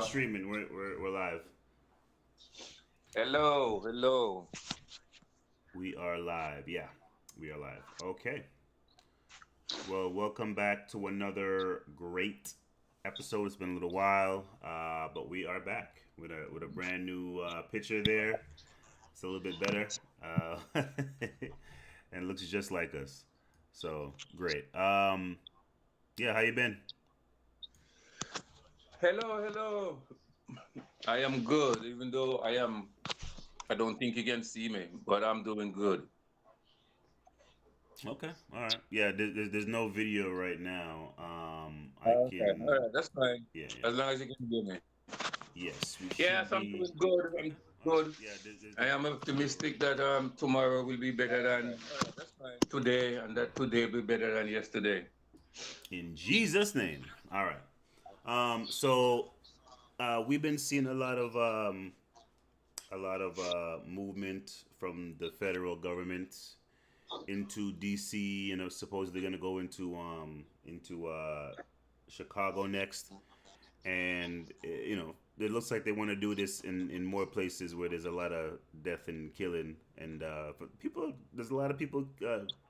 we're streaming. We're live. Hello, hello. We are live. Yeah, we are live. Okay. Well, welcome back to another great episode. It's been a little while, but we are back with a brand new picture there. It's a little bit better, and looks just like us. So great. Yeah, how you been? Hello, hello. I am good, even though I don't think you can see me, but I'm doing good. Okay. All right. Yeah, there's no video right now. I Okay, all can. right, that's fine. Yeah, yeah. As long as you can hear me. Yes, we should Yes, I'm be. doing good. Okay. I'm All right. good. Yeah, I am there's no video right optimistic now. that tomorrow will be better than today, and that today will be better than yesterday. In Jesus' name. All right. So we've been seeing a lot of movement from the federal government into DC. You know, supposedly going to go into Chicago next, and you know, it looks like they want to do this in more places where there's a lot of death and killing, and but people, there's a lot of people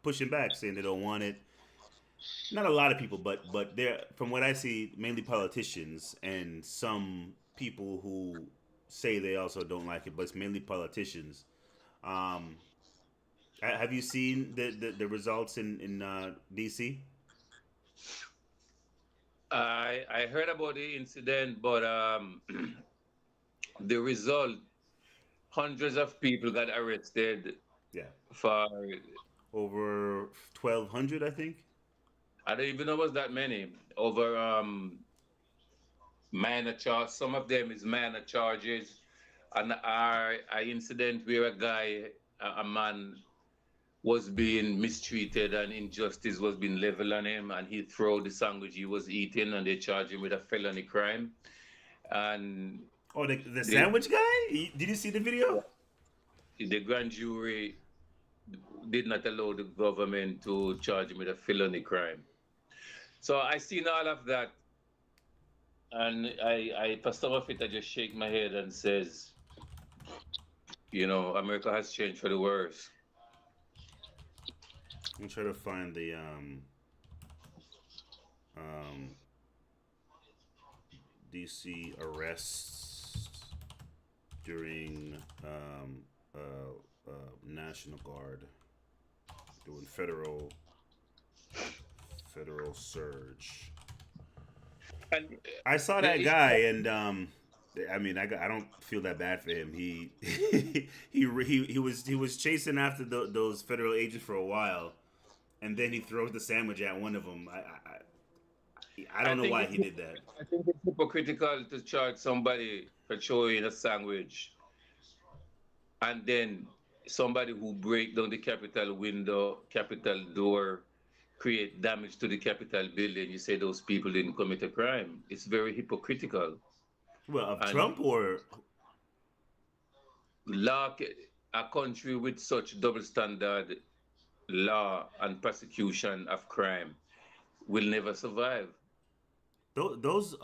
pushing back, saying they don't want it. Not a lot of people, but there, from what I see, mainly politicians and some people who say they also don't like it, but it's mainly politicians. Um, have you seen the results in DC? I heard about the incident, but the result, hundreds of people got arrested Yeah, for over 1,200, I think. I don't even know was that many over minor charge. Some of them is minor charges. And our incident where a man was being mistreated and injustice was being leveled on him, and he threw the sandwich he was eating, and they charged him with a felony crime. And Oh, the the sandwich guy? Did you see the video? the grand jury did not allow the government to charge him with a felony crime. So I seen all of that. And for some of it, I just shake my head and says, America has changed for the worse. I'm trying to find the um, DC arrests during National Guard doing federal surge. And I saw the that issue, guy, and I mean, I don't feel that bad for him. He he was chasing after those federal agents for a while, and then he throws the sandwich at one of them. I I don't know think why it's he did that. I think it's hypocritical to charge somebody for throwing a sandwich, and then somebody who break down the Capitol window, Capitol door, create damage to the Capitol building. You say those people didn't commit a crime. It's very hypocritical. Well, of And Trump or law, a country with such double standard law and prosecution of crime will never survive. those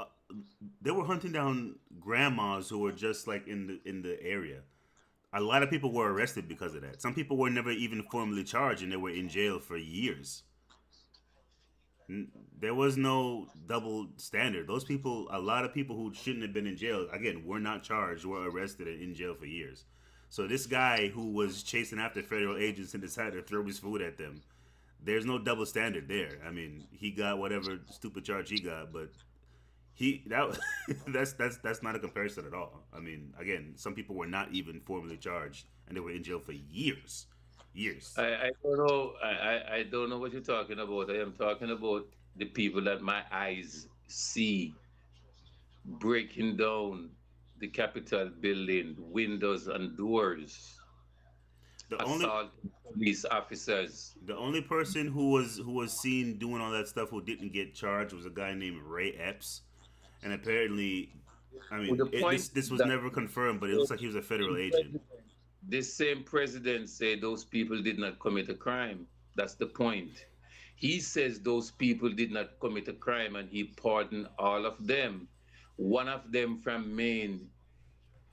they were hunting down grandmas who were just like in the area. A lot of people were arrested because of that. Some people were never even formally charged, and they were in jail for years. There was no double standard. Those people, a lot of people who shouldn't have been in jail, again, were not charged, were arrested and in jail for years. So this guy who was chasing after federal agents and decided to throw his food at them, there's no double standard there. I mean, he got whatever stupid charge he got, but he that that's not a comparison at all. I mean, again, some people were not even formally charged and they were in jail for years, years. I don't know. I don't know what you're talking about. I am talking about the people that my eyes see breaking down the Capitol building, windows and doors, The only assault police officers. the only person who was seen doing all that stuff who didn't get charged was a guy named Ray Epps, and apparently, I Well, the mean, point this is was that never confirmed, but it looks like he was a federal agent. president, this same president said those people did not commit a crime. That's the point. He says those people did not commit a crime and he pardoned all of them. One of them from Maine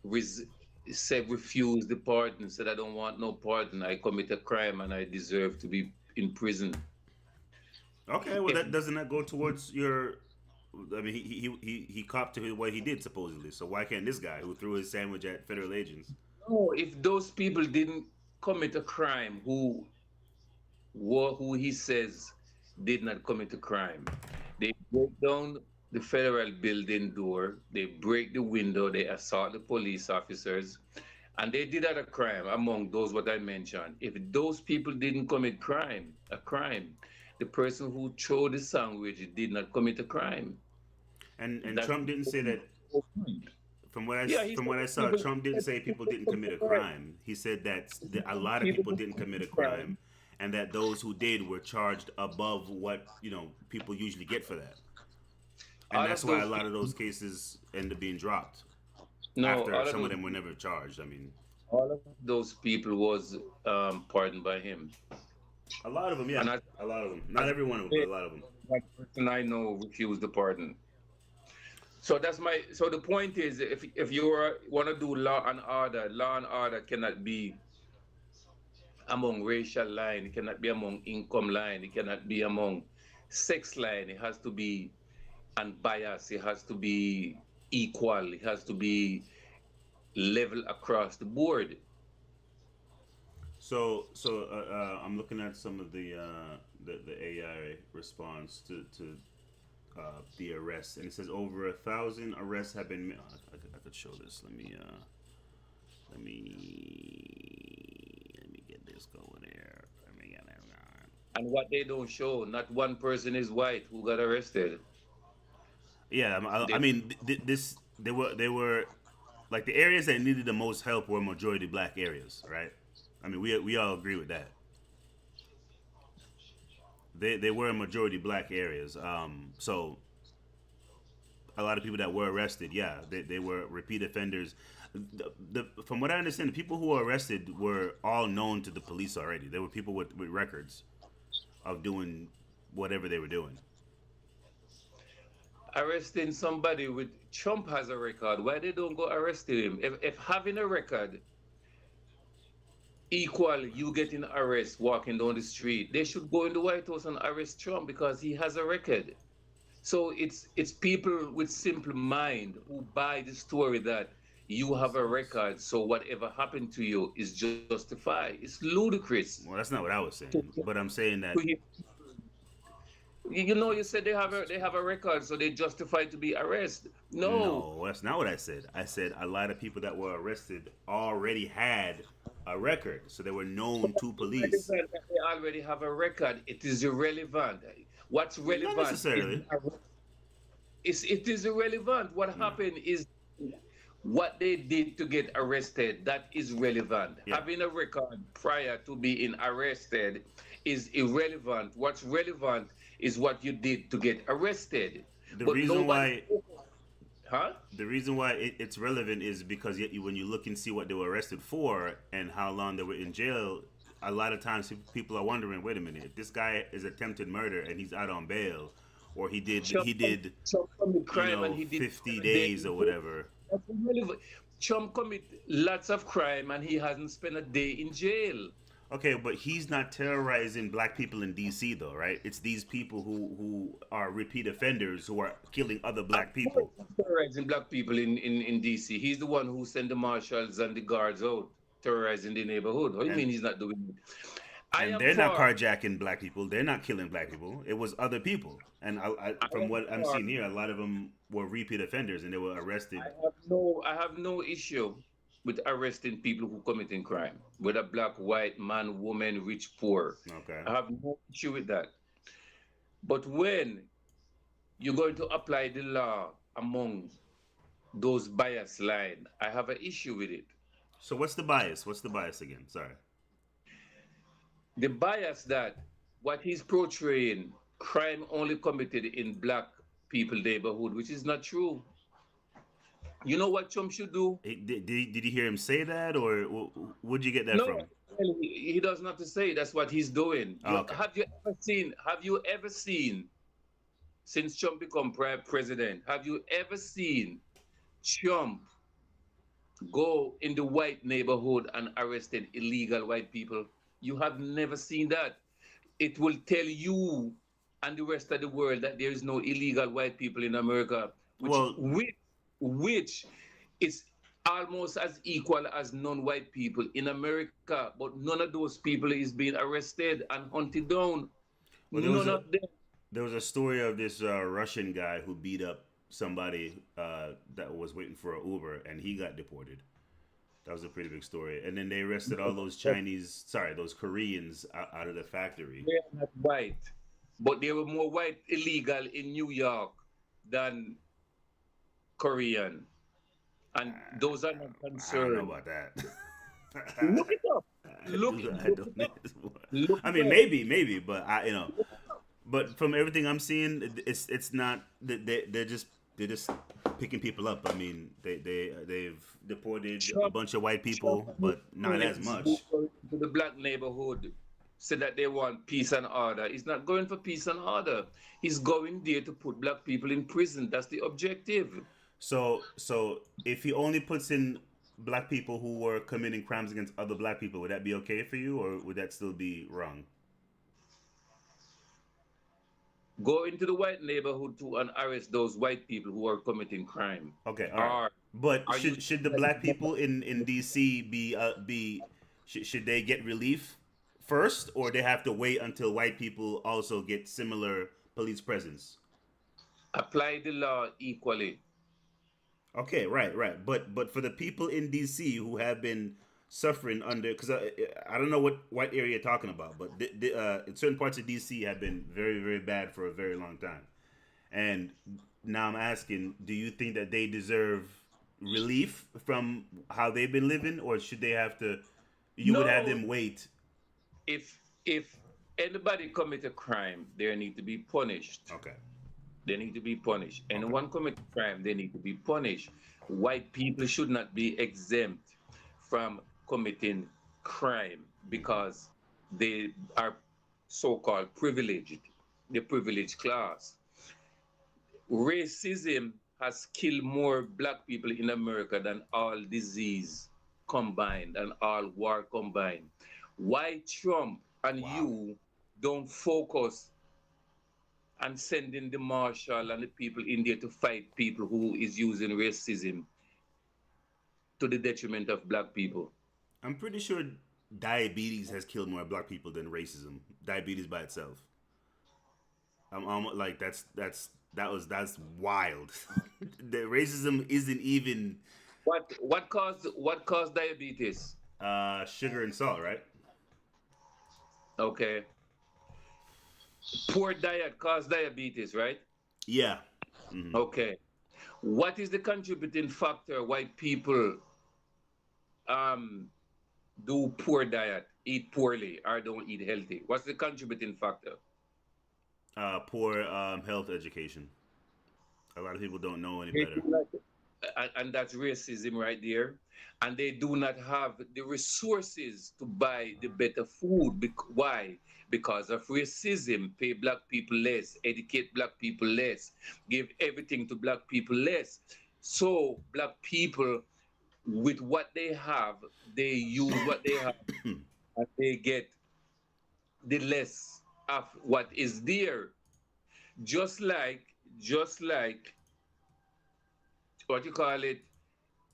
res- said refused the pardon, said I don't want no pardon. I commit a crime and I deserve to be in prison. Okay, well, If that doesn't that go towards your? I mean, he copped to what he did supposedly. So why can't this guy who threw his sandwich at federal agents? no, if those people didn't commit a crime, who he says did not commit a crime, they break down the federal building door, they break the window, they assault the police officers, and they did other crime among those what I mentioned. If those people didn't commit a crime, the person who threw the sandwich did not commit a crime. And That's Trump didn't say that. the point. Yeah, he From said what I that saw, people, Trump didn't said say people people didn't didn't commit commit a a crime. crime. He said that He said a that lot of people people didn't didn't commit commit a a crime. crime, and that those who did were charged above what people usually get for that, and All that's of why a those lot of people, those cases end up being dropped no, after some of them were never charged. I mean, all of those people was pardoned by him. a lot of them, yeah, And a lot of them. Not as every one of them, but I a lot of them. one person I know refused the pardon. So that's my. So the point is, if you want to do law and order cannot be among racial line, it cannot be among income line, it cannot be among sex line. It has to be unbiased. It has to be equal. It has to be level across the board. I'm looking at some of the AI response to the arrests, and it says over 1,000 arrests have been. I could show this. Let me get this going here. Let me get it going. And what they don't show, not one person is white who got arrested. Yeah, I They, mean, this they were like the areas that needed the most help were majority black areas, right? I mean, we all agree with that. They were majority black areas. So a lot of people that were arrested, yeah, they were repeat offenders. From what I understand, the people who were arrested were all known to the police already. They were people with records of doing whatever they were doing. arresting somebody with Trump has a record. Why they don't go arresting him? If having a record equal you getting arrest walking down the street, they should go in the White House and arrest Trump because he has a record. So it's people with simple mind who buy the story that you have a record, so whatever happened to you is justified. It's ludicrous. Well, that's not what I was To, saying, but I'm saying to that hear- you said they have a record, so they justified to be arrested. No, no, that's not what I said. I said a lot of people that were arrested already had a record, so they were known to police. relevant that they already have a record. It is irrelevant. What's Not relevant is necessarily. it is irrelevant. What Yeah, happened is what they did to get arrested. That is relevant. yeah. Having a record prior to being arrested is irrelevant. What's relevant is what you did to get arrested. The But reason nobody, why huh? the reason why it's relevant is because when you look and see what they were arrested for and how long they were in jail, a lot of times people are wondering, wait a minute, if this guy is attempted murder and he's out on bail, or Trump, he did Trump commit crime and he did 50 a day days in or jail. whatever. That's irrelevant. Trump commit lots of crime and he hasn't spent a day in jail. Okay, but he's not terrorizing black people in DC though, right? It's these people who are repeat offenders who are killing other Of black course, people. he's terrorizing black people in DC. He's the one who sent the marshals and the guards out terrorizing the neighborhood. What do you And mean he's not doing it? I and am they're not for. carjacking black people. They're not killing black people. It was other people. And I from am what I'm for. seeing here, a lot of them were repeat offenders and they were arrested. I have no issue with arresting people who committing crime, whether black, white, man, woman, rich, poor. Okay. I have no issue with that. But when you're going to apply the law among those bias line, I have an issue with it. So what's the bias? What's the bias again? Sorry. The bias that what he's portraying, crime only committed in black people neighborhood, which is not true. You know what Trump should do? Did you hear him say that, or where'd you get that No, from? well, he doesn't have to say that's what he's doing. Oh, okay. Have you ever seen? Have you ever seen since Trump become president, have you ever seen Trump go in the white neighborhood and arrested illegal white people? You have never seen that. It will tell you and the rest of the world that there is no illegal white people in America, Well, which is almost as equal as non-white people in America, but none of those people is being arrested and hunted down. well, there was None of them. a story of this Russian guy who beat up somebody that was waiting for an Uber, and he got deported. That was a pretty big story. And then they arrested all those those Koreans out of the factory. They are not white, but there were more white illegal in New York than Korean, and those are not I don't know concerned. about that. Look it up. I Look it, I look don't it know. up. Look I it mean, up. maybe, but but from everything I'm seeing, it's not that they're just picking people up. I mean, they've deported a Trump, bunch of white Trump people, and his but not as friends much. who go to the black neighborhood say that they want peace and order. He's not going for peace and order. He's going there to put black people in prison. That's the objective. So if he only puts in black people who were committing crimes against other black people, would that be okay for you, or would that still be wrong? Go into the white neighborhood too and arrest those white people who are committing crime. Okay, all right. Or But are you should the black people in DC be should they get relief first, or they have to wait until white people also get similar police presence? apply the law equally? Okay, right. But for the people in DC who have been suffering under, because I don't know what area you're talking about, but in certain parts of DC have been very bad for a very long time. And now I'm asking, do you think that they deserve relief from how they've been living, or should they have to? You would have No. them wait. If anybody commit a crime, they need to be punished. Okay. They need to be punished. Okay. Anyone commit a crime, they need to be punished. White people should not be exempt from committing crime because they are so-called privileged, the privileged class. Racism has killed more black people in America than all disease combined and all war combined. Why Trump and Wow. you don't focus on sending the marshal and the people in there to fight people who is using racism to the detriment of black people? I'm pretty sure diabetes has killed more black people than racism. Diabetes by itself. I'm almost like that's wild. The racism isn't even What caused diabetes? sugar and salt, right? Okay. Poor diet caused diabetes, right? Yeah. Hmm. Okay. What is the contributing factor why people um do poor diet, eat poorly, or don't eat healthy? What's the contributing factor? Poor health education. A lot of people don't know any They better. do not, and that's racism right there. And they do not have the resources to buy the better food. Why? Because of racism. Pay black people less, educate black people less, give everything to black people less. So black people, with what they have, they use what they have, and they get the less of what is there. Just like, just like what you call it,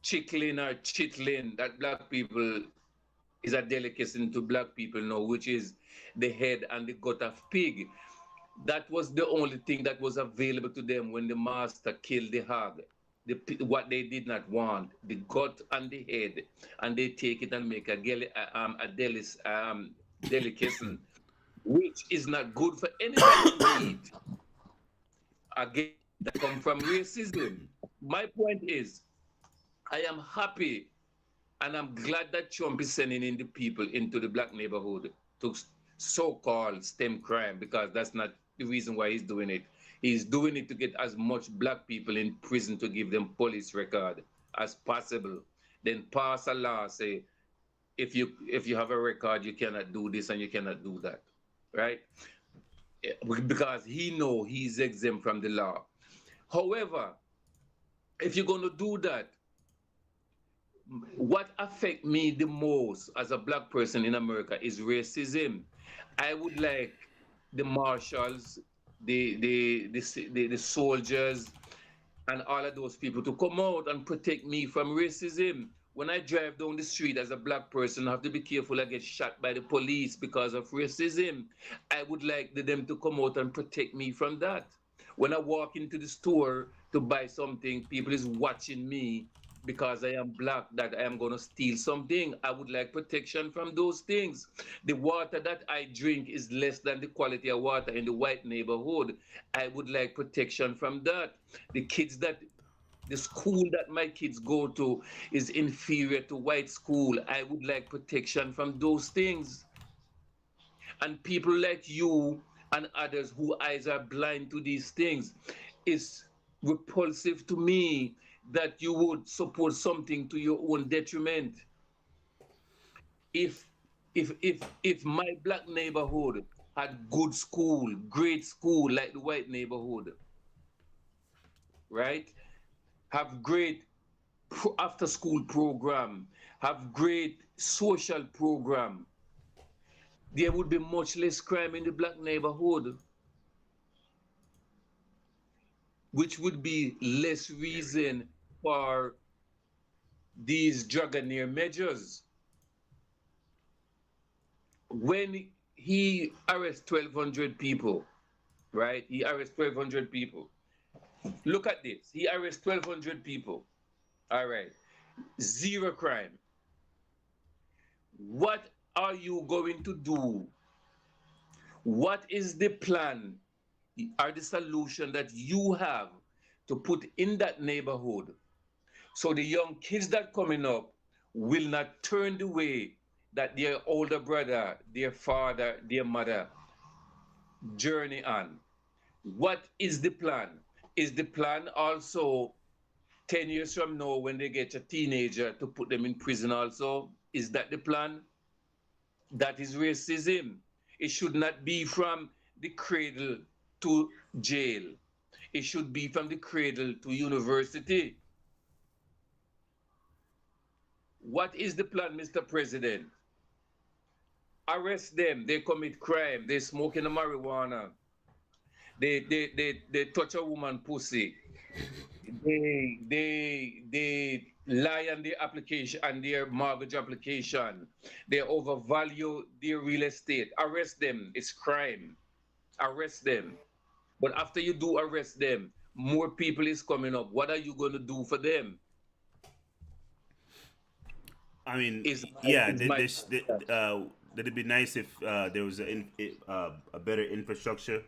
chickling or chitlin that black people is a delicacy to black people now, which is the head and the gut of pig. That was the only thing that was available to them when the master killed the hog. What they did not want, the gut and the head, and they take it and make a delicacy, which is not good for anybody to eat. Again, that come from racism. My point is, I am happy and I'm glad that Trump is sending in the people into the black neighborhood to so-called stem crime, because that's not the reason why he's doing it. He's doing it to get as much black people in prison to give them police record as possible. Then pass a law say if you have a record you cannot do this and you cannot do that, right? because he know he's exempt from the law. However, if you're going to do that, what affect me the most as a black person in America is racism. I would like the marshals, the soldiers, and all of those people to come out and protect me from racism. When I drive down the street as a black person, I have to be careful I get shot by the police because of racism. I would like them to come out and protect me from that. When I walk into the store to buy something, people is watching me because I am black, that I am going to steal something. I would like protection from those things. The water that I drink is less than the quality of water in the white neighborhood. I would like protection from that. The kids that the school that my kids go to is inferior to white school. I would like protection from those things. And people like you and others whose eyes are blind to these things, is repulsive to me that you would support something to your own detriment. If if my black neighborhood had good school, great school like the white neighborhood, right? Have great after school program, have great social program, there would be much less crime in the black neighborhood, which would be less reason for these dragoneer measures. When he arrests 1,200 people, right? He arrests 1,200 people. Look at this. He arrests 1,200 people. All right. Zero crime. What are you going to do? What is the plan or the solution that you have to put in that neighborhood so the young kids that coming up will not turn the way that their older brother, their father, their mother journey on? What is the plan? Is the plan also 10 years from now when they get a teenager to put them in prison also? Is that the plan? That is racism. It should not be from the cradle to jail. It should be from the cradle to university. What is the plan, Mr. President? Arrest them. They commit crime. They smoking the marijuana. They touch a woman pussy. They lie on their application, on their mortgage application. They overvalue their real estate. Arrest them. It's crime. Arrest them. But after you do arrest them, more people is coming up. What are you going to do for them? I mean, Is yeah, is my it'd be nice if there was a better infrastructure.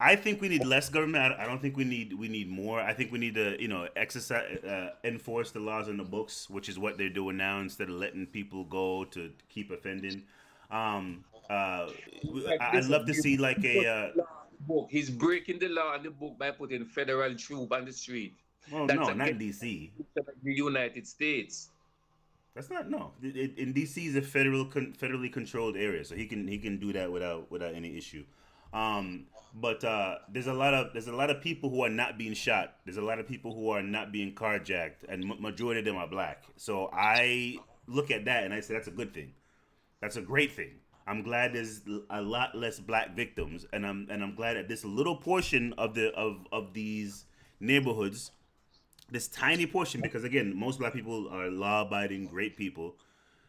I think we need less government. I don't think we need more. I think we need to exercise enforce the laws in the books, which is what they're doing now instead of letting people go to keep offending. I'd love to see like a book. He's breaking the law in the book by putting federal troop on the street. well, That's no, not in against D.C. the United States. That's not no. In D.C. is a federally controlled area, so he can do that without any issue. But there's a lot of people who are not being shot. There's a lot of people who are not being carjacked, and majority of them are black. So I look at that and I say that's a good thing. That's a great thing. I'm glad there's a lot less black victims, and I'm glad that this little portion of these neighborhoods, this tiny portion, because again, most black people are law-abiding, great people.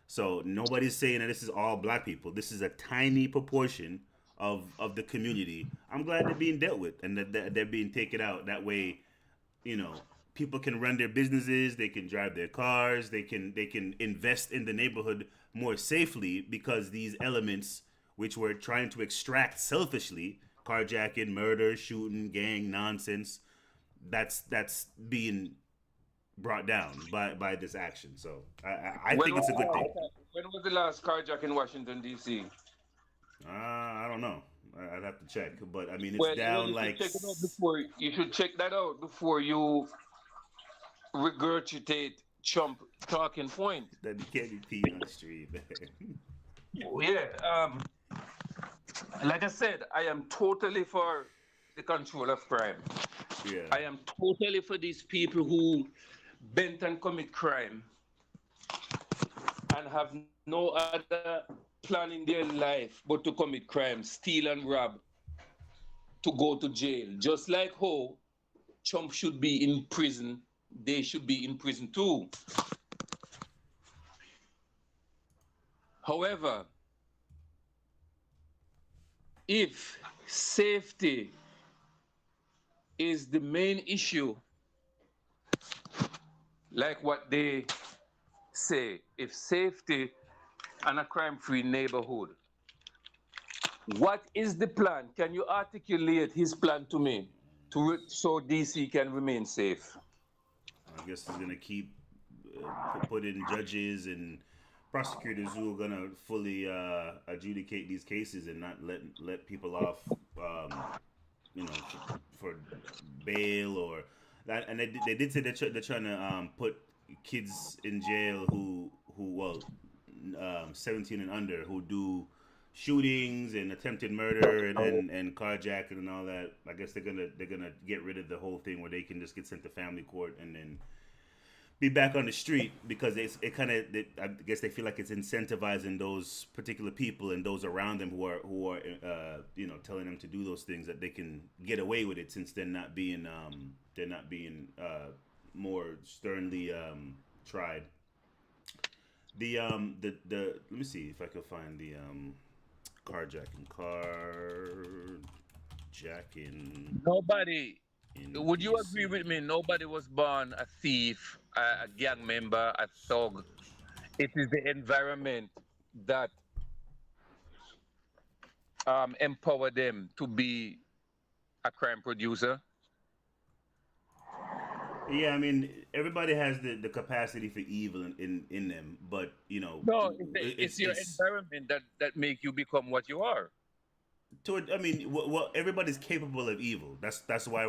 So nobody's saying that this is all black people. This is a tiny proportion of the community. I'm glad they're being dealt with and that they're being taken out. That way, people can run their businesses, they can drive their cars, they can invest in the neighborhood more safely because these elements which we're trying to extract selfishly, carjacking, murder, shooting, gang nonsense, that's being brought down by this action. So I When think was it's a good thing. when was the last carjack in Washington D.C.? I don't know. I'd have to check, but I mean it's Well, down you should like check it out before you should check that out before you regurgitate Trump talking point. that you can't be peeing on the street. Man. Yeah. Like I said, I am totally for the control of crime. Yeah. I am totally for these people who bent and commit crime and have no other plan in their life but to commit crime, steal and rob, to go to jail. Just like how Trump should be in prison, they should be in prison too. However, if safety is the main issue, like what they say, if safety and a crime free neighborhood, what is the plan? Can you articulate his plan to me so DC can remain safe? I guess he's gonna keep put in judges and prosecutors who are gonna fully adjudicate these cases and not let people off, you know, for bail or that. And they did say they're trying to put kids in jail who well 17 and under who do shootings and attempted murder and carjacking and all that. I guess they're gonna get rid of the whole thing where they can just get sent to family court and then be back on the street because it kind of I guess they feel like it's incentivizing those particular people and those around them who are you know, telling them to do those things, that they can get away with it since they're not being more sternly tried. The let me see if I can find the carjacking Nobody, in would you agree DC. with me? Nobody was born a thief, a gang member, a thug. It is the environment that empower them to be a crime producer. Yeah, I mean, everybody has the capacity for evil in them, but you know, No, it's your it's environment that make you become what you are. I mean, well, everybody's capable of evil. That's why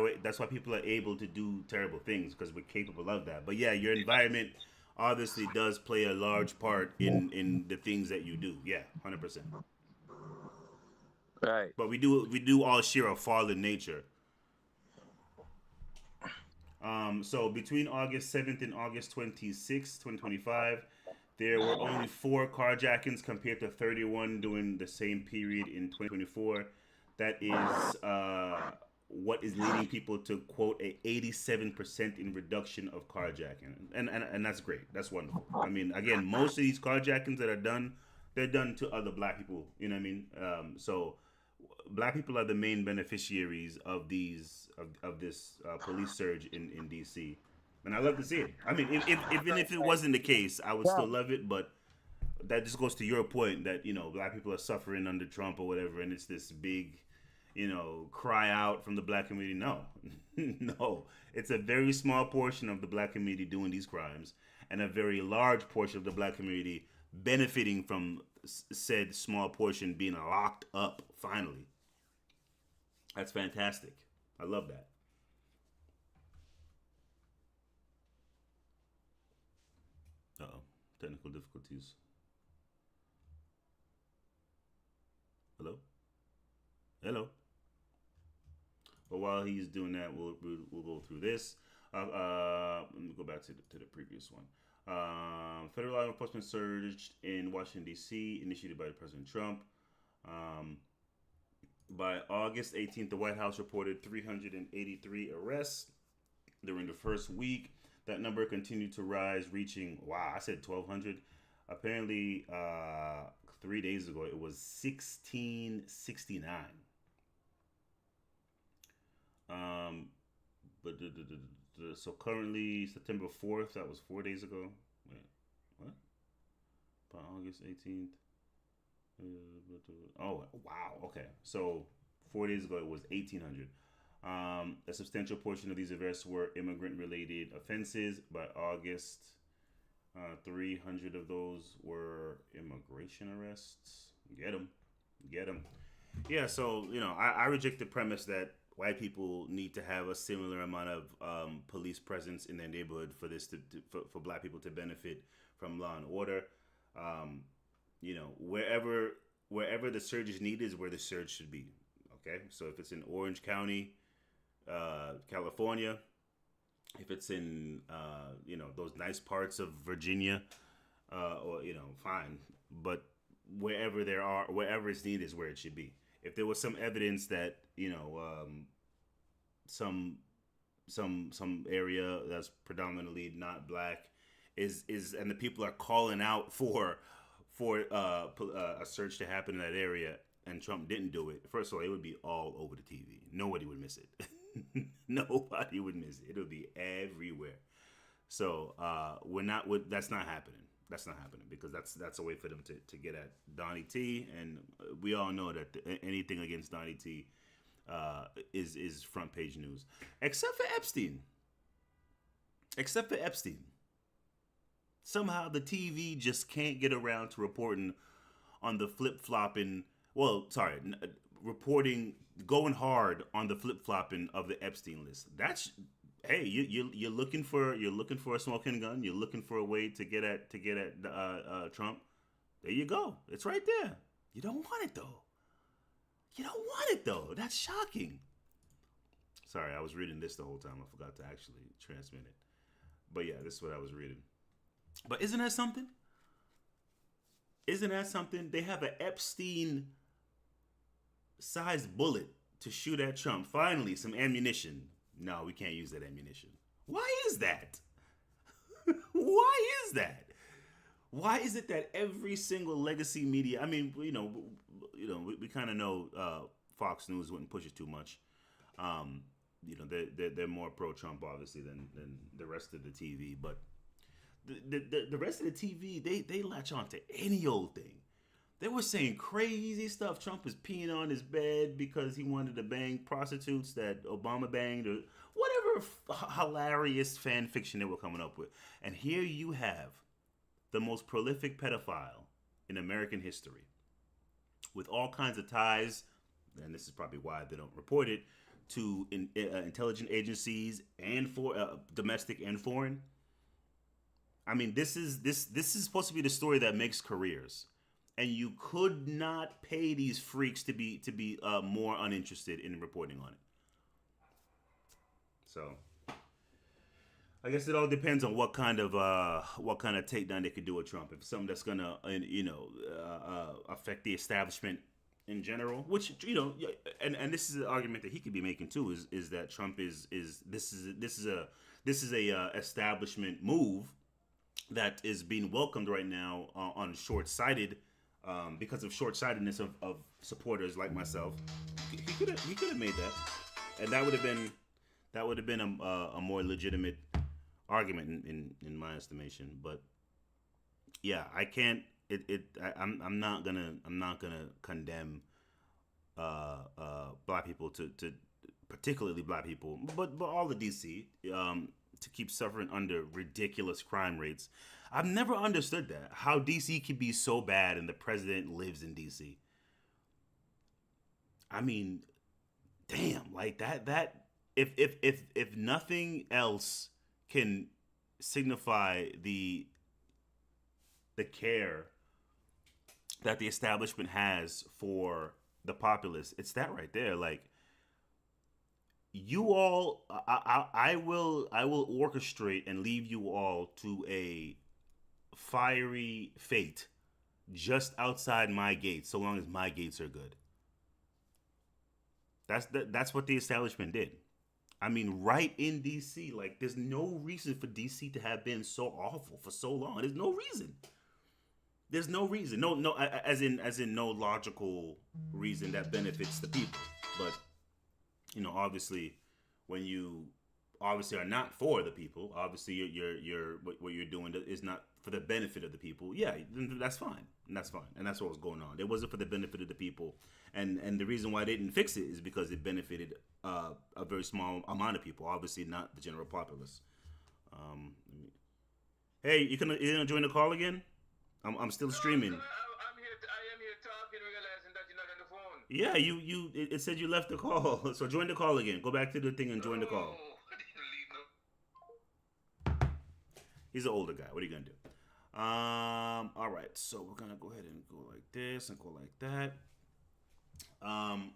people are able to do terrible things because we're capable of that. But yeah, your environment obviously does play a large part in the things that you do. Yeah, 100%. Right. But we do all share a fallen nature. So between August 7th and August 26th, 2025, there were only 4 carjackings compared to 31 during the same period in 2024. That is what is leading people to quote a 87% in reduction of carjacking, and that's great. That's wonderful. I mean, again, most of these carjackings that are done, they're done to other black people. You know what I mean? So black people are the main beneficiaries of this police surge in DC, and I love to see it. I mean, if even if it wasn't the case, I would Yeah. still love it. But that just goes to your point that, you know, black people are suffering under Trump or whatever, and it's this big, you know, cry out from the black community. No, no, it's a very small portion of the black community doing these crimes, and a very large portion of the black community benefiting from said small portion being locked up finally. That's fantastic. I love that. Uh oh, technical difficulties. Hello, hello. But while he's doing that, we'll go through this. Let me go back to the previous one. Federal law enforcement surged in Washington D.C. initiated by President Trump. Um, by August 18th, the White House reported 383 arrests during the first week. That number continued to rise, reaching, wow, I said 1,200. Apparently, 3 days ago, it was 1669. Um, so currently September 4th, that was 4 days ago. Wait, what? By August 18th. Oh wow, okay. So 4 days ago it was 1,800. A substantial portion of these arrests were immigrant-related offenses. By August, 300 of those were immigration arrests. Get them, get them. Yeah, so you know, I reject the premise that white people need to have a similar amount of police presence in their neighborhood for for black people to benefit from law and order. Um, you know, wherever wherever the surge is needed is where the surge should be. Okay, so if it's in Orange County, California, if it's in those nice parts of Virginia, or fine, but wherever it's needed is where it should be. If there was some evidence that some area that's predominantly not black is and the people are calling out for a search to happen in that area, and Trump didn't do it, first of all, it would be all over the TV. Nobody would miss it. Nobody would miss it. It would be everywhere. So that's not happening. That's not happening because that's a way for them to get at Donnie T, and we all know that anything against Donnie T is front page news, except for Epstein. Somehow the TV just can't get around to reporting on the flip-flopping, reporting, going hard on the flip-flopping of the Epstein list. That's, hey, you're looking for a smoking gun. You're looking for a way to get at Trump. There you go. It's right there. You don't want it though. That's shocking. Sorry, I was reading this the whole time. I forgot to actually transmit it. But yeah, this is what I was reading. But isn't that something? They have an Epstein-sized bullet to shoot at Trump. Finally, some ammunition. No, we can't use that ammunition. Why is that? Why is it that every single legacy media? I mean, we kind of know Fox News wouldn't push it too much. They're more pro-Trump obviously than the rest of the TV, but the rest of the TV, they latch on to any old thing. They were saying crazy stuff. Trump was peeing on his bed because he wanted to bang prostitutes that Obama banged, or whatever hilarious fan fiction they were coming up with. And here you have the most prolific pedophile in American history, with all kinds of ties, and this is probably why they don't report it, to intelligence agencies and for domestic and foreign. I mean, this is supposed to be the story that makes careers, and you could not pay these freaks to be more uninterested in reporting on it. So, I guess it all depends on what kind of takedown they could do with Trump. If it's something that's gonna affect the establishment in general, which and this is an argument that he could be making too, is that Trump is a establishment move that is being welcomed right now on short-sighted, because of short-sightedness of supporters like myself. He could have made that, and that would have been a more legitimate argument in my estimation. But yeah, I can't. I'm not gonna condemn black people to particularly black people, but all the DC. To keep suffering under ridiculous crime rates. I've never understood that. How DC can be so bad and the president lives in DC. I mean, damn, like that if nothing else can signify the care that the establishment has for the populace, it's that right there. Like, you all, I will orchestrate and leave you all to a fiery fate just outside my gates, so long as my gates are good. That's what the establishment did. I mean, right in DC, like, there's no reason for DC to have been so awful for so long. There's no reason. No, as in no logical reason that benefits the people, but. Obviously, when you obviously are not for the people, obviously you're what you're doing is not for the benefit of the people. Yeah, that's fine, and that's what was going on. It wasn't for the benefit of the people, and the reason why they didn't fix it is because it benefited a very small amount of people. Obviously, not the general populace. Hey, you gonna join the call again? I'm still streaming. Yeah, it said you left the call. So join the call again. Go back to the thing and join the call. He's an older guy. What are you going to do? All right, so we're gonna go ahead and go like this and go like that.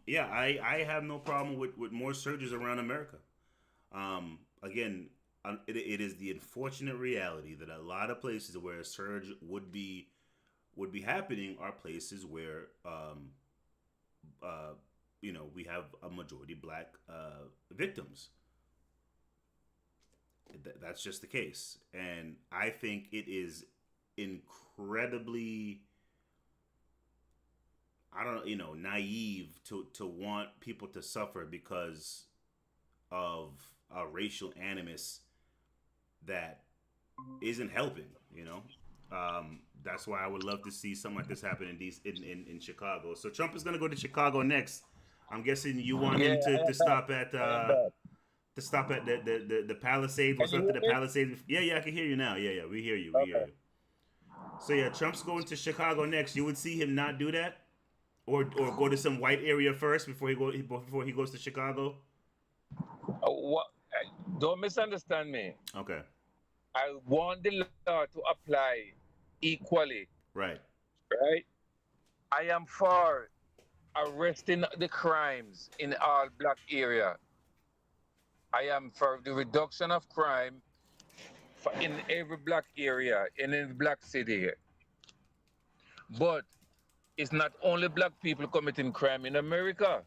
Yeah, I have no problem with more surges around America. Again, it is the unfortunate reality that a lot of places where a surge would be happening are places where uh, we have a majority black victims. That's just the case, and I think it is incredibly, I don't know, naive to want people to suffer because of a racial animus that isn't helping. That's why I would love to see something like this happen in Chicago. So Trump is going to go to Chicago next. I'm guessing you want Yeah, him to, I to am back. stop at I am back. the Palisades. Can What's you left of hear the me? Palisades? Yeah, yeah, I can hear you now. Yeah, yeah, we hear you. We hear Okay. you. So yeah, Trump's going to Chicago next. You would see him not do that, or go to some white area first before he goes to Chicago. What? Don't misunderstand me. Okay, I want the law to apply equally, right. right? I am for arresting the crimes in all black area. I am for the reduction of crime in every black area, in every black city. But it's not only black people committing crime in America.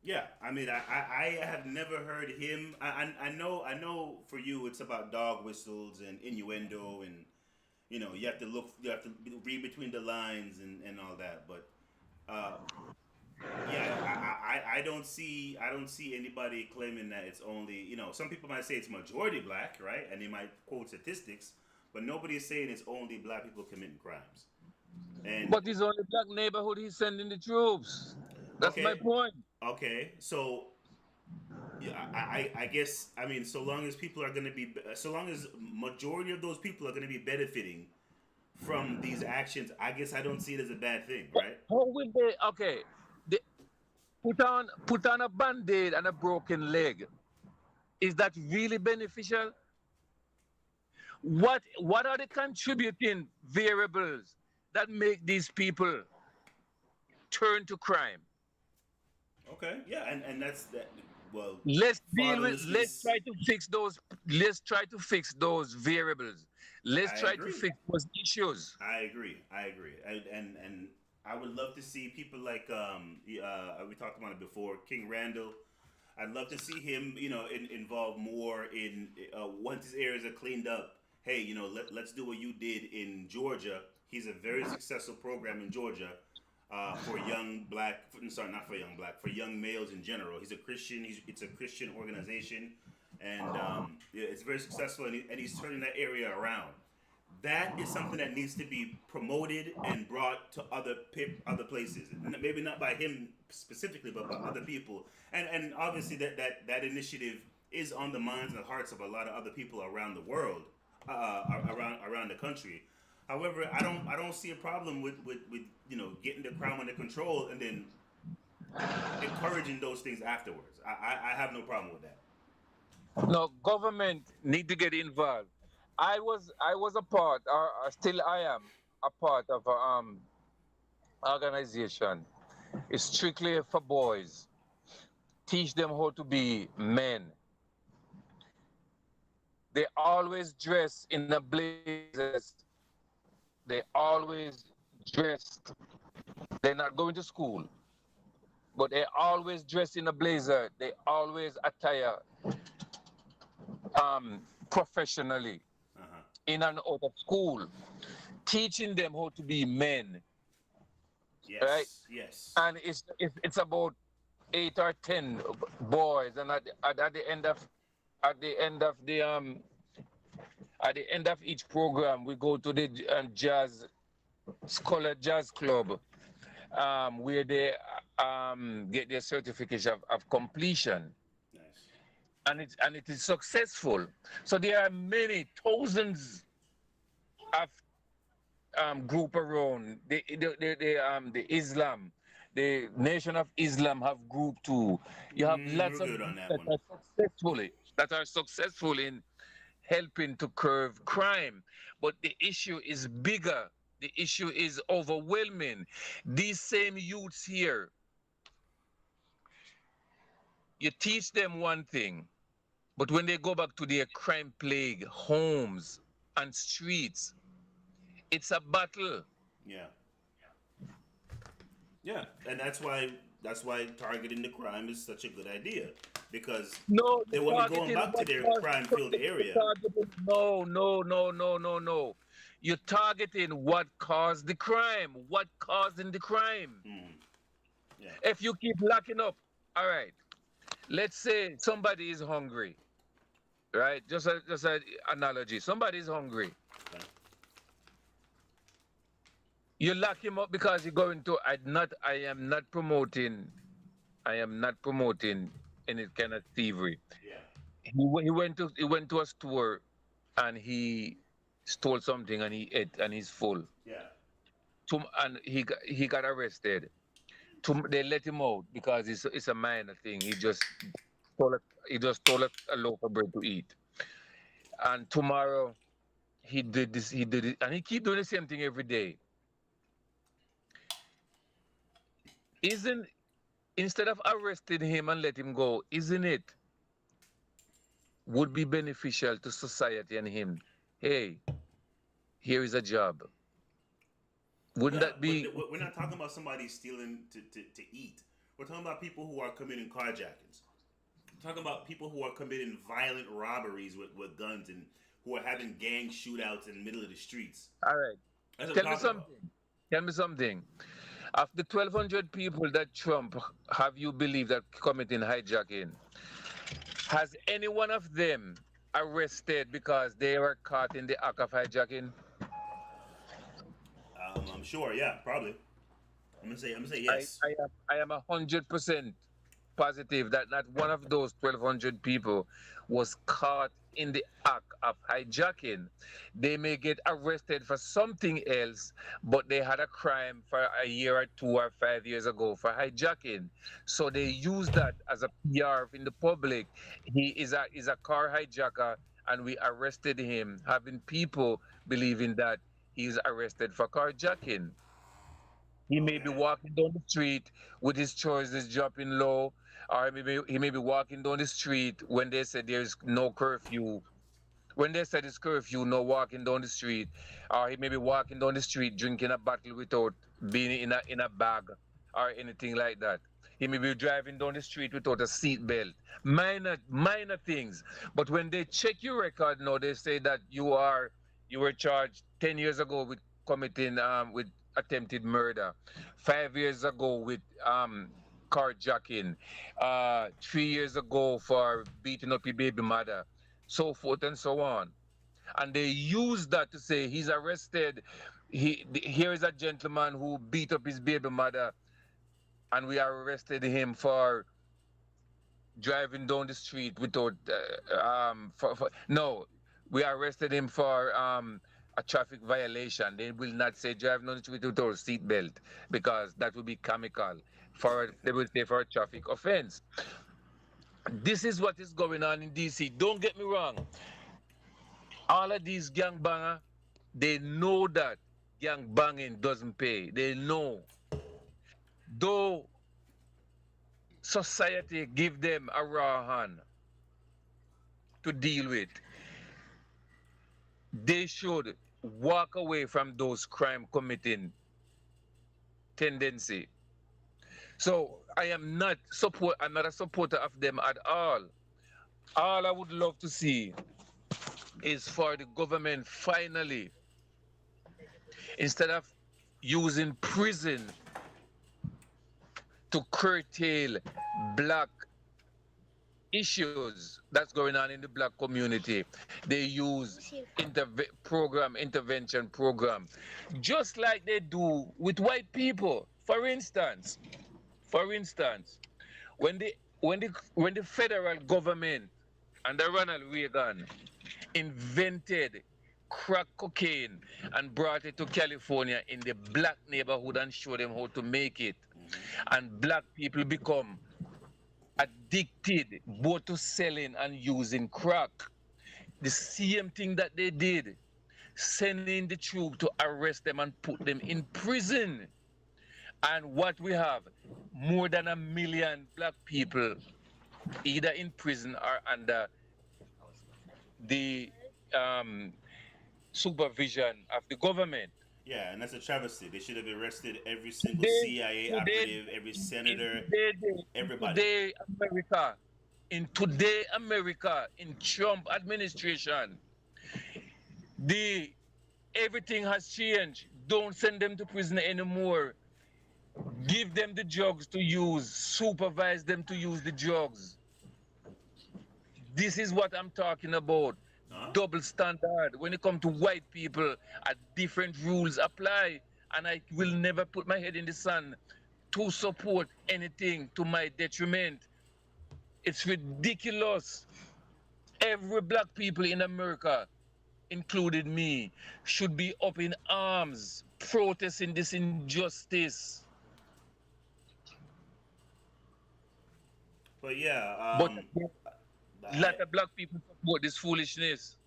Yeah, I mean, I have never heard him. I know for you it's about dog whistles and innuendo, and you have to read between the lines and all that. But uh, yeah, I don't see anybody claiming that it's only, some people might say it's majority black, right? And they might quote statistics, but nobody is saying it's only black people committing crimes. And But it's only black neighborhood he's sending the troops. That's my okay, point. okay, so yeah, I guess, I mean, so long as people are going to be, so long as majority of those people are going to be benefiting from these actions, I guess I don't see it as a bad thing, right? How will they? Okay, they put on a band-aid and a broken leg. Is that really beneficial? What are the contributing variables that make these people turn to crime? Okay, yeah, and that's that. Well, Let's deal with. Let's fatherlessness. try to fix those. Let's try to fix those variables. Let's I try to agree. fix those issues. I agree. I agree. And I would love to see people like we talked about it before, King Randall. I'd love to see him, involved more in once his areas are cleaned up. Hey, let's do what you did in Georgia. He's a very successful program in Georgia for young black. Sorry, not for young black. For young males in general. He's a Christian. It's a Christian organization, and yeah, it's very successful. And he's turning that area around. That is something that needs to be promoted and brought to other places. Maybe not by him specifically, but by other people. And obviously that initiative is on the minds and the hearts of a lot of other people around the world, around the country. However, I don't see a problem with getting the crime under control and then encouraging those things afterwards. I have no problem with that. No, government need to get involved. I was a part, or still I am a part of a organization. It's strictly for boys. Teach them how to be men. They always dress in the blazers. They always dressed. They're not going to school, but they always dress in a blazer. They always attire professionally Uh huh. in and out of school, teaching them how to be men, right? Yes. Yes. And it's about 8 or 10 boys, and at the end of at the end of the at the end of each program, we go to the jazz scholar jazz club, where they get their certificate of completion, Nice. and it is successful. So there are many thousands of group around the Islam, the Nation of Islam have group too. You have We're lots of good on groups that one. that are successful in helping to curb crime. But the issue is bigger. The issue is overwhelming. These same youths here, you teach them one thing, but when they go back to their crime plague homes and streets, it's a battle. Yeah. Yeah, and that's why targeting the crime is such a good idea because No, they you're won't be going targeting back to what their caused. crime-filled You're area. targeting, no, no, no, no, no, no. You're targeting what caused the crime. What causing the crime? Mm. Yeah. If you keep locking up, all right. Let's say somebody is hungry, right? Just an analogy. Somebody is hungry. Okay. You lock him up because you're going to. I am not promoting any kind of thievery. Yeah. He went to a store and he stole something and he ate and he's full. Yeah. And he got arrested. They let him out because it's a minor thing. He just stole a loaf of bread to eat. And tomorrow he did it, and he keep doing the same thing every day. Isn't Instead of arresting him and let him go, isn't it would be beneficial to society and him? Hey, here is a job. Wouldn't Yeah, that be? we're not talking about somebody stealing to eat. We're talking about people who are committing carjackings. We're talking about people who are committing violent robberies with guns and who are having gang shootouts in the middle of the streets. All right. That's what Tell I'm me talking about. something. Tell me something. Of the 1,200 people that Trump have you believe that committing hijacking, has any one of them arrested because they were caught in the act of hijacking? I'm sure. Yeah, probably. I'm gonna say I, yes. I am I am 100% positive that not one of those 1,200 people was caught in the act of hijacking. They may get arrested for something else, but they had a crime for a year or 2 or 5 years ago for hijacking. So they use that as a PR in the public. He is a car hijacker, and we arrested him, having people believing that he's arrested for carjacking. He may be Okay. walking down the street with his choices dropping low, or he may be walking down the street when they said there's no curfew. When they said it's curfew, no walking down the street, or he may be walking down the street drinking a bottle without being in a bag or anything like that. He may be driving down the street without a seat belt. Minor things. But when they check your record now, they say that you were charged 10 years ago with committing with attempted murder, 5 years ago with carjacking, 3 years ago for beating up your baby mother, so forth and so on. And they use that to say he's arrested. Here is a gentleman who beat up his baby mother, and we arrested him for driving down the street without no, we arrested him for a traffic violation. They will not say driving down the street without a seat belt because that would be comical. They will say for a traffic offense. This is what is going on in DC. Don't get me wrong. All of these gangbanger, they know that gang banging doesn't pay. They know. Though society give them a raw hand to deal with, they should walk away from those crime committing tendency. So I'm not a supporter of them at all. All I would love to see is for the government finally, instead of using prison to curtail black issues that's going on in the black community, they use intervention program, just like they do with white people. For instance, when the federal government under Ronald Reagan invented crack cocaine and brought it to California in the black neighborhood and showed them how to make it, and black people become addicted both to selling and using crack. The same thing that they did, sending the troops to arrest them and put them in prison. And what we have, more than 1 million black people either in prison or under the um, supervision of the government. Yeah, and that's a travesty. They should have arrested every single Today, CIA today, operative, every in senator, everybody. today America, in today America, in Trump administration, the everything has changed. Don't send them to prison anymore. Give them the drugs to use. Supervise them to use the drugs. This is what I'm talking about. Huh? Double standard. When it comes to white people, different rules apply. And I will never put my head in the sand to support anything to my detriment. It's ridiculous. Every black people in America, including me, should be up in arms protesting this injustice. But yeah, But a lot of black people support this foolishness.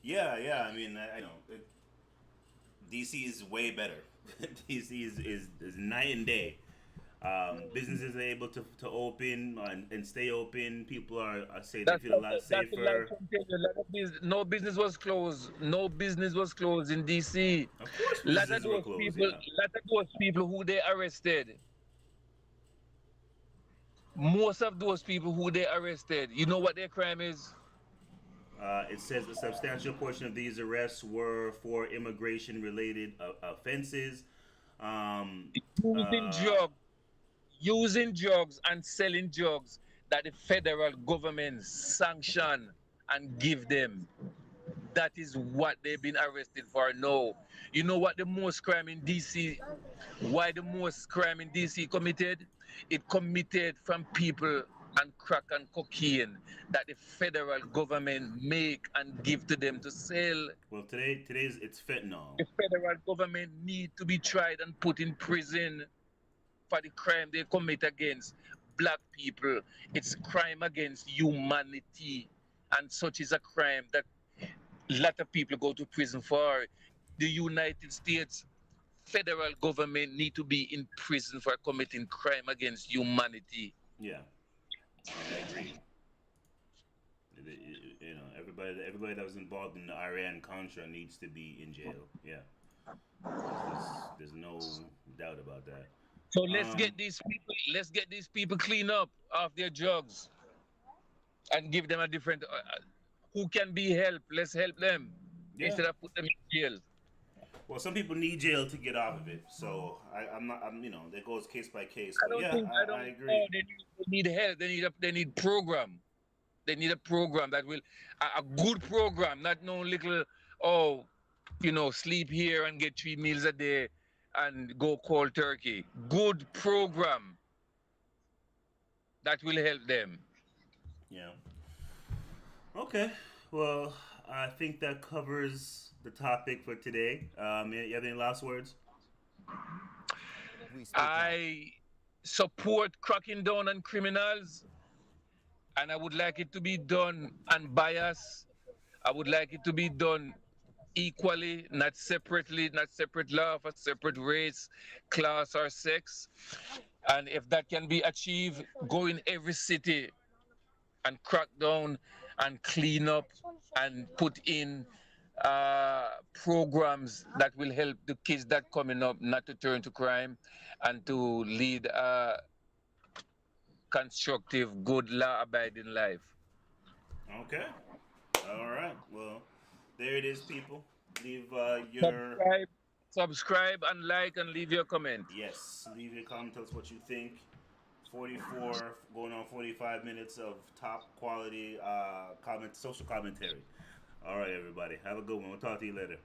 yeah. I mean, I know DC is way better. DC is night and day. Businesses are able to open and stay open. People are say they feel a lot That's safer. no business was closed. No business was closed in DC. Of course, Lot of businesses were those closed. people, Yeah. lot of those people who they arrested. Most of those people who they arrested, you know what their crime is? It says a substantial portion of these arrests were for immigration-related offenses. Um, Using uh, drugs, using drugs and selling drugs that the federal government sanction and give them. That is what they've been arrested for now. You know what the most crime in DC, why the most crime in DC committed? It committed from people and crack and cocaine that the federal government make and give to them to sell. well, today's it's fentanyl. The federal government need to be tried and put in prison for the crime they commit against black people. It's crime against humanity, and such is a crime that a lot of people go to prison for. The United States federal government need to be in prison for committing crime against humanity. Yeah, I agree. You know, everybody that was involved in the Iran Contra needs to be in jail. Yeah, there's no doubt about that. So let's Um, get these people clean up off their drugs and give them a different. Who can be helped? Let's help them yeah. instead of put them in jail. Well, some people need jail to get off of it. So I'm not. You know, that goes case by case. I But don't yeah, think I I don't agree. know. They need help. They need program. They need a program that will a good program, not no little sleep here and get 3 meals a day and go cold turkey. Good program that will help them. Yeah. Okay. Well, I think that covers the topic for today. You have any last words? I support cracking down on criminals, and I would like it to be done unbiased. I would like it to be done equally, not separately, not separate law for separate race, class, or sex. And if that can be achieved, go in every city and crack down and clean up and put in programs that will help the kids that coming up not to turn to crime and to lead a constructive, good, law-abiding life. Okay. All right. Well, there it is, people. Leave your Subscribe and like and leave your comment. yes. Leave your comment. Tell us what you think. 44 going on 45 minutes of top quality social commentary. All right, everybody. Have a good one. We'll talk to you later.